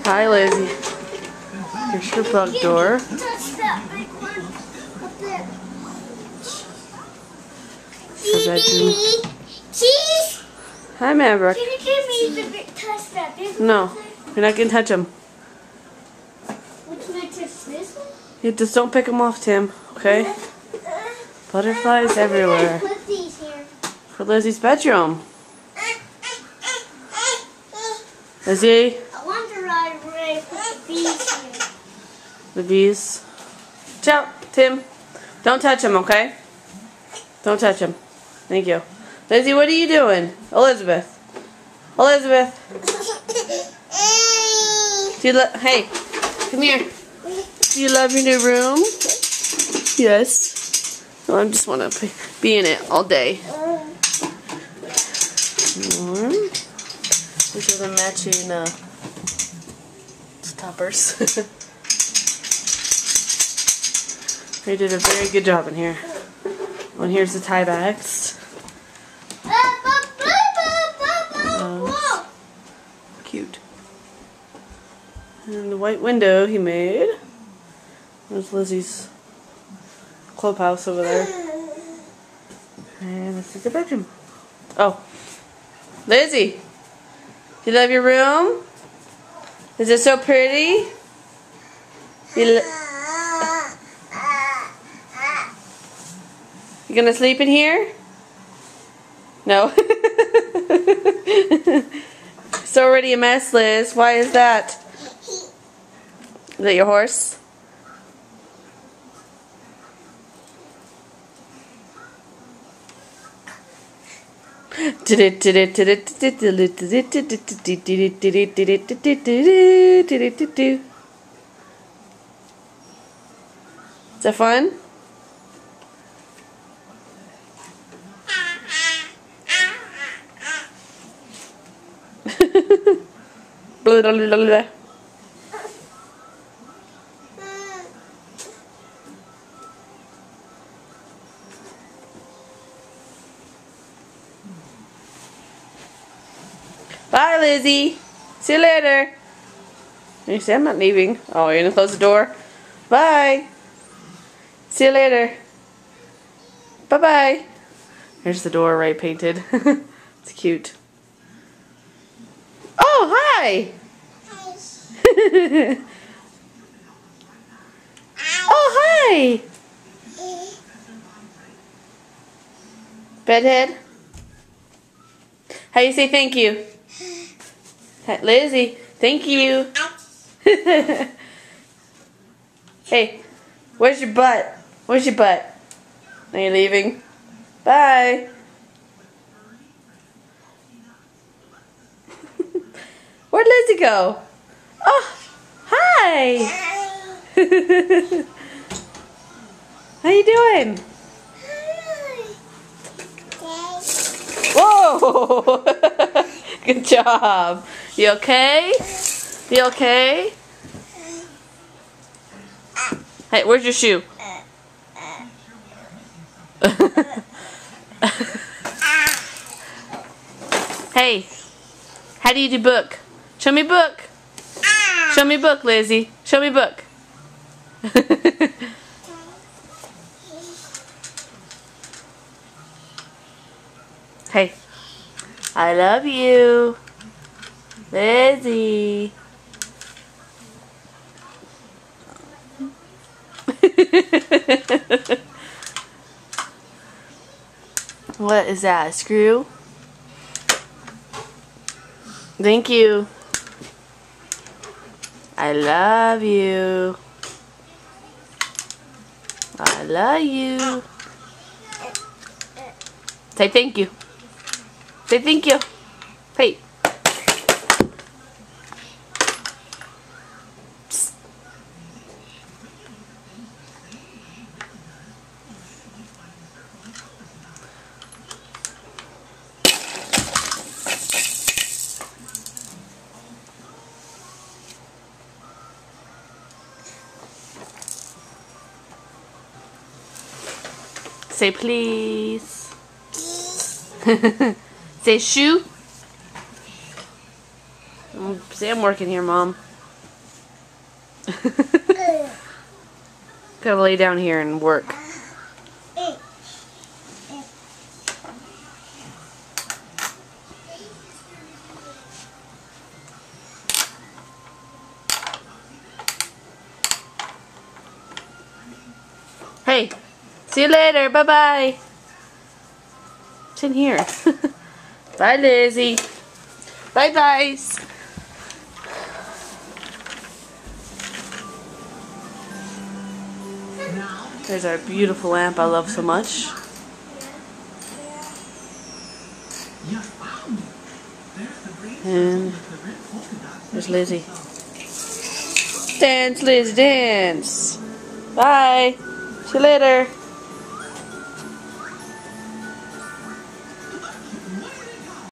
Hi, Lizzie. Here's your bug door. Her bedroom. Hi, Maverick. Can you give me the big touch that big No, you're not gonna touch them. Which can I touch this one? You just don't pick them off, Tim. Okay? Butterflies everywhere. Put these here. For Lizzie's bedroom. Lizzie, I wonder where I put the bees here. the bees. Watch out, Tim. Don't touch them, okay? Don't touch them. Thank you. Lizzie, what are you doing? Elizabeth. Elizabeth. Hey, come here. Do you love your new room? Yes. Well, I just want to be in it all day. These are the matching toppers. They did a very good job in here. And here's the tie backs. Cute. And the white window he made. There's Lizzie's clubhouse over there. And this is the bedroom. Oh. Lizzie! Do you love your room? Is it so pretty? You gonna sleep in here? No. It's already a mess, Liz. Why is that? Is that your horse? Is that fun? Blah, blah, blah, blah. Bye, Lizzie. See you later. You say I'm not leaving. Oh, you're gonna close the door? Bye. See you later. Bye-bye. Here's the door, right, painted. It's cute. Oh, hi. Oh, hi. Bedhead. How do you say thank you? Lizzie, thank you. Hey, where's your butt? Where's your butt? Are you leaving? Bye. Where'd Lizzie go? Oh, hi. How you doing? Whoa! Good job. You okay? You okay? Hey, where's your shoe? Hey, how do you do book? Show me book. Show me book, Lizzie. Show me book. Hey, I love you, Lizzie. What is that, a screw? Thank you. I love you. I love you. Say thank you. Say thank you. Hey. Psst. Say please. Say shoe. Say I'm working here, Mom. Gotta lay down here and work. Hey, see you later. Bye-bye. It's in here. Bye, Lizzie. Bye-bye. There's our beautiful lamp I love so much. And there's Lizzie. Dance, Liz, dance. Bye. See you later.